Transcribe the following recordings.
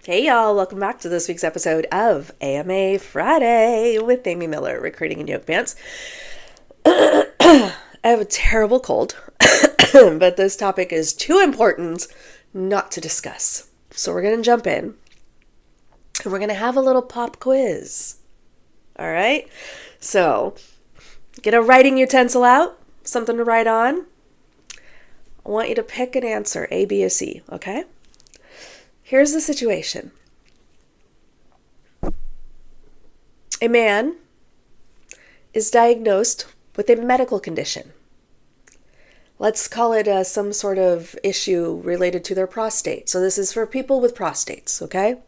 Hey y'all, welcome back to this week's episode of AMA Friday with Amy Miller, Recruiting in Yoke Pants. I have a terrible cold, but this topic is too important not to discuss. So we're going to jump in and we're going to have a little pop quiz. All right? So get a writing utensil out, something to write on. I want you to pick an answer, A, B, or C, okay? Here's the situation. A man is diagnosed with a medical condition. Let's call it some sort of issue related to their prostate. So this is for people with prostates, okay?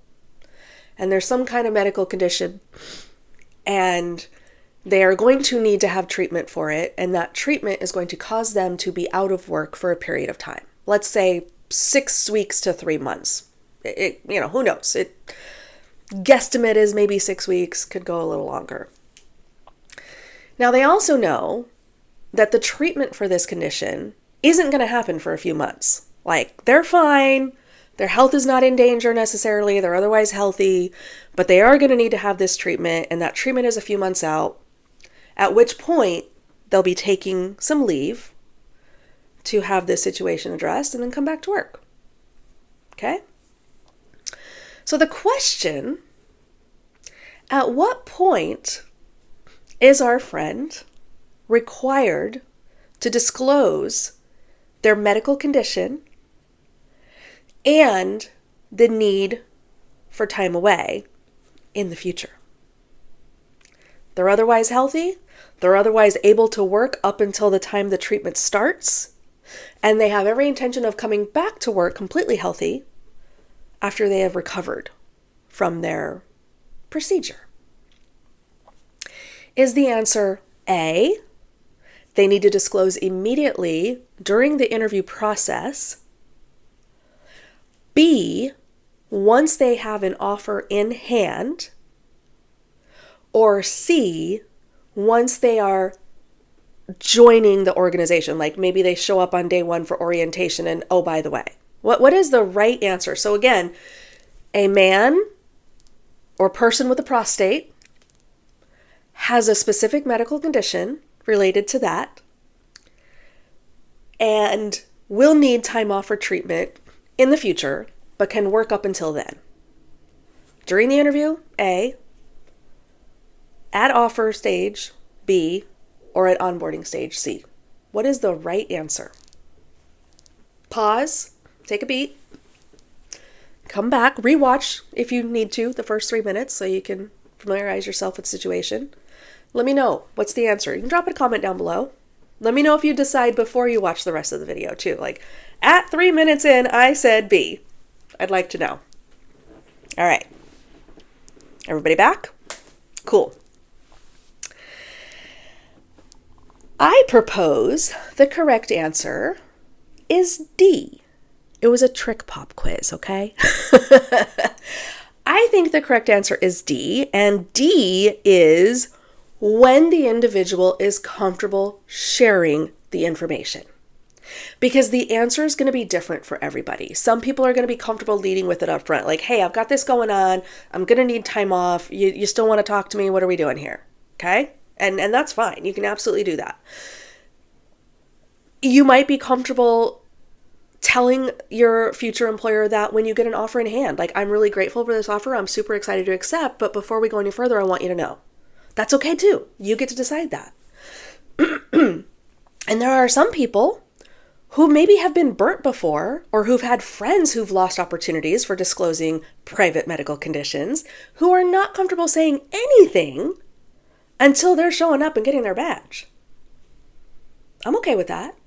And there's some kind of medical condition, and they are going to need to have treatment for it, and that treatment is going to cause them to be out of work for a period of time. Let's say 6 weeks to 3 months. Who knows? Guesstimate is maybe 6 weeks, could go a little longer. Now, they also know that the treatment for this condition isn't going to happen for a few months. Like, they're fine, their health is not in danger necessarily, they're otherwise healthy, but they are going to need to have this treatment, and that treatment is a few months out, at which point they'll be taking some leave to have this situation addressed and then come back to work. Okay? So the question, at what point is our friend required to disclose their medical condition and the need for time away in the future? They're otherwise healthy, they're otherwise able to work up until the time the treatment starts, and they have every intention of coming back to work completely healthy after they have recovered from their procedure. Is the answer A, they need to disclose immediately during the interview process? B, once they have an offer in hand? Or C, once they are joining the organization, like maybe they show up on day one for orientation and, oh, by the way. What is the right answer? So again, a man or person with a prostate has a specific medical condition related to that and will need time off for treatment in the future, but can work up until then. During the interview, A, at offer stage, B, or at onboarding stage, C. What is the right answer? Pause. Take a beat, come back, rewatch if you need to the first 3 minutes so you can familiarize yourself with the situation. Let me know what's the answer. You can drop a comment down below. Let me know if you decide before you watch the rest of the video too. Like, at 3 minutes in, I said B. I'd like to know. All right. Everybody back? Cool. I propose the correct answer is D. It was a trick pop quiz, okay? I think the correct answer is D, and D is when the individual is comfortable sharing the information. Because the answer is going to be different for everybody. Some people are going to be comfortable leading with it up front, like, hey, I've got this going on, I'm going to need time off, you still want to talk to me, what are we doing here? Okay? And that's fine, you can absolutely do that. You might be comfortable telling your future employer that when you get an offer in hand, like, I'm really grateful for this offer, I'm super excited to accept, but before we go any further, I want you to know. That's okay too. You get to decide that. And there are some people who maybe have been burnt before, or who've had friends who've lost opportunities for disclosing private medical conditions, who are not comfortable saying anything until they're showing up and getting their badge. I'm okay with that.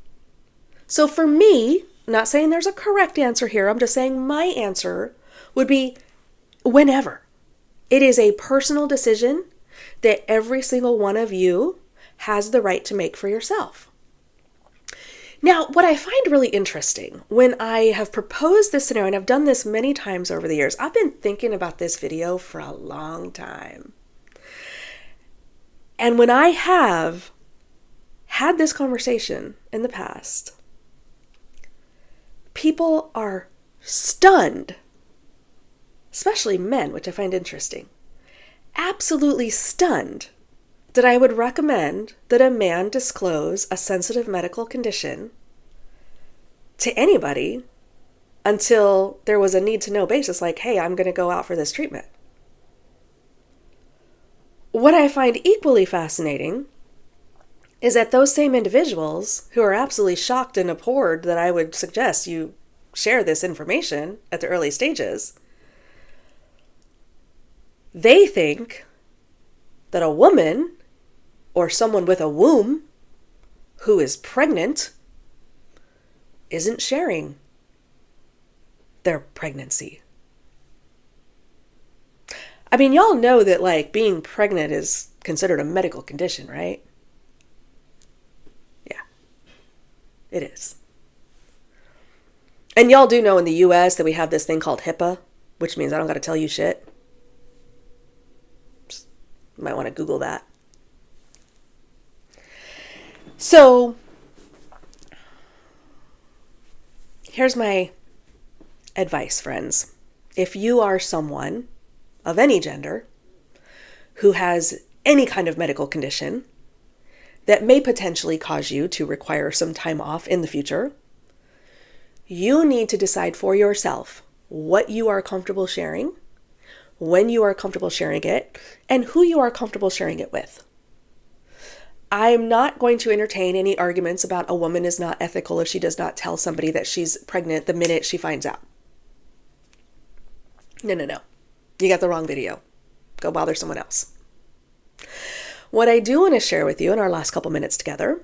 So for me, not saying there's a correct answer here, I'm just saying my answer would be whenever. It is a personal decision that every single one of you has the right to make for yourself. Now, what I find really interesting when I have proposed this scenario, and I've done this many times over the years, I've been thinking about this video for a long time. And when I have had this conversation in the past, people are stunned especially men, which I find interesting, absolutely stunned that I would recommend that a man disclose a sensitive medical condition to anybody until there was a need to know basis, like, hey, I'm going to go out for this treatment. What I find equally fascinating is that those same individuals who are absolutely shocked and abhorred that I would suggest you share this information at the early stages, they think that a woman or someone with a womb who is pregnant isn't sharing their pregnancy. I mean, y'all know that like being pregnant is considered a medical condition, right? Yeah, it is. And y'all do know in the US that we have this thing called HIPAA, which means I don't got to tell you shit. Just might want to Google that. So, here's my advice, friends. If you are someone of any gender who has any kind of medical condition that may potentially cause you to require some time off in the future, you need to decide for yourself what you are comfortable sharing, when you are comfortable sharing it, and who you are comfortable sharing it with. I'm not going to entertain any arguments about a woman is not ethical if she does not tell somebody that she's pregnant the minute she finds out. No. You got the wrong video. Go bother someone else. What I do want to share with you in our last couple minutes together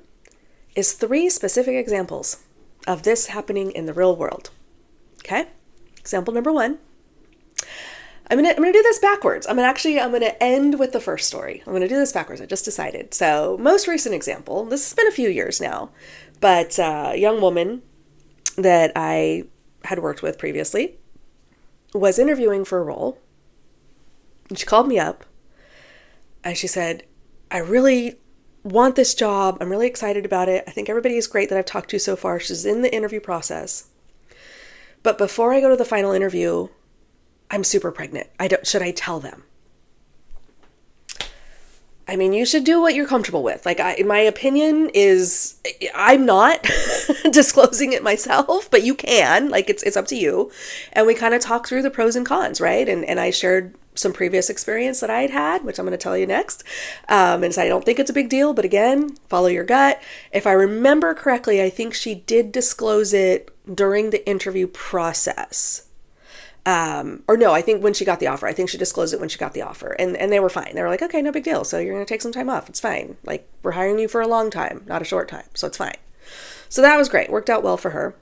is 3 specific examples of this happening in the real world. Okay? Example number 1. I'm gonna do this backwards. I'm gonna end with the first story. I'm gonna do this backwards. I just decided. So, most recent example. This has been a few years now, but a young woman that I had worked with previously was interviewing for a role. And she called me up and she said, I really want this job. I'm really excited about it. I think everybody is great that I've talked to so far. She's in the interview process. But before I go to the final interview, I'm super pregnant. Should I tell them? I mean, you should do what you're comfortable with. Like, my opinion is I'm not disclosing it myself, but you can. Like, it's up to you. And we kind of talk through the pros and cons, right? And I shared some previous experience that I had, which I'm going to tell you next. And so I don't think it's a big deal, but again, follow your gut. If I remember correctly, I think she did disclose it during the interview process. Or no, I think when she got the offer. I think she disclosed it when she got the offer. And they were fine. They were like, okay, no big deal. So you're going to take some time off. It's fine. Like, we're hiring you for a long time, not a short time. So it's fine. So that was great. Worked out well for her.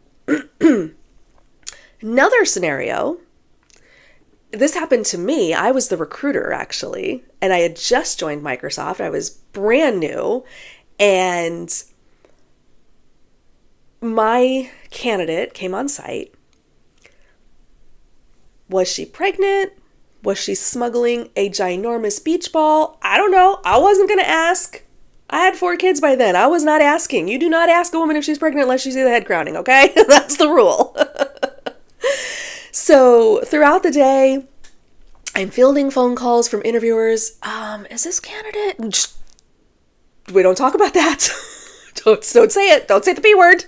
Another scenario, this happened to me. I was the recruiter, actually. And I had just joined Microsoft. I was brand new. And my candidate came on site. Was she pregnant? Was she smuggling a ginormous beach ball? I don't know. I wasn't going to ask. I had 4 kids by then. I was not asking. You do not ask a woman if she's pregnant unless you see the head crowning, okay? That's the rule. So throughout the day, I'm fielding phone calls from interviewers. Is this candidate? We don't talk about that. Don't say it. Don't say the P word.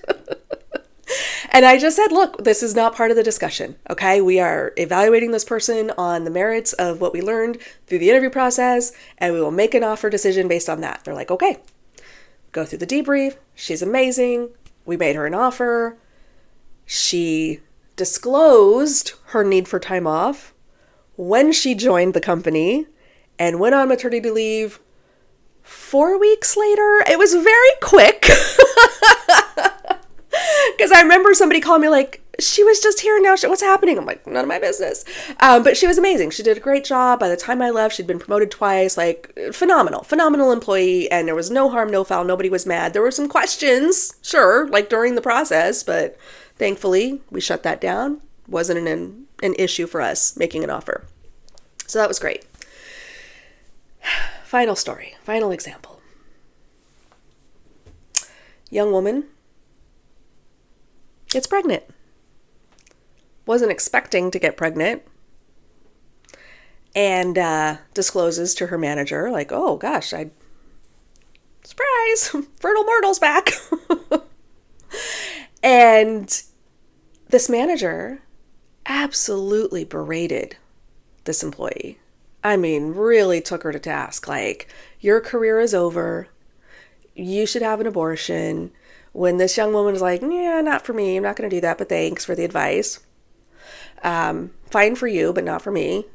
And I just said, look, this is not part of the discussion, okay? We are evaluating this person on the merits of what we learned through the interview process, and we will make an offer decision based on that. They're like, okay, go through the debrief. She's amazing. We made her an offer. She disclosed her need for time off when she joined the company and went on maternity leave 4 weeks later. It was very quick. Because I remember somebody calling me like, she was just here now. What's happening? I'm like, none of my business. But she was amazing. She did a great job. By the time I left, she'd been promoted twice. Like, phenomenal employee. And there was no harm, no foul. Nobody was mad. There were some questions, sure, like during the process. But thankfully, we shut that down. Wasn't an issue for us making an offer. So that was great. Final story. Final example. Young woman gets pregnant. Wasn't expecting to get pregnant. and discloses to her manager, like, oh gosh, I surprise, Fertile Myrtle's back. And this manager absolutely berated this employee. I mean, really took her to task. Like, your career is over. You should have an abortion. When this young woman was like, yeah, not for me. I'm not going to do that, but thanks for the advice. Fine for you, but not for me.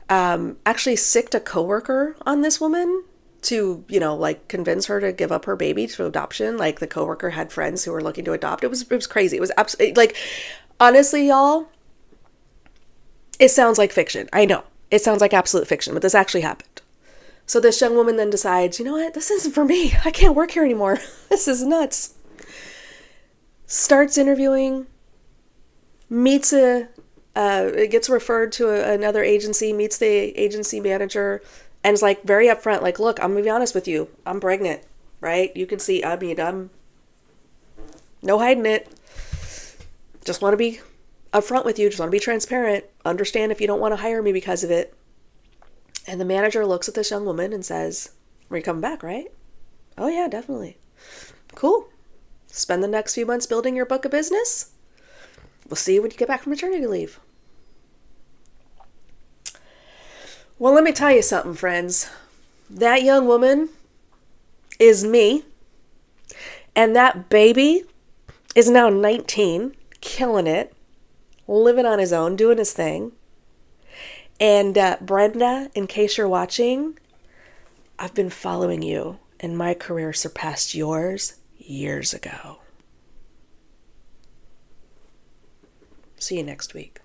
Actually sicked a coworker on this woman to, like convince her to give up her baby to adoption. Like the coworker had friends who were looking to adopt. It was crazy. It was absolutely like, honestly, y'all, it sounds like fiction. I know it sounds like absolute fiction, but this actually happened. So this young woman then decides, you know what? This isn't for me. I can't work here anymore. This is nuts. Starts interviewing, meets it gets referred to another agency, meets the agency manager, and is like very upfront, like, look, I'm gonna be honest with you. I'm pregnant, right? You can see, I'm no hiding it. Just want to be upfront with you. Just want to be transparent. Understand if you don't want to hire me because of it. And the manager looks at this young woman and says, are you coming back, right? Oh yeah, definitely. Cool. Spend the next few months building your book of business. We'll see you when you get back from maternity leave. Well, let me tell you something, friends. That young woman is me. And that baby is now 19, killing it, living on his own, doing his thing. And Brenda, in case you're watching, I've been following you, and my career surpassed yours years ago. See you next week.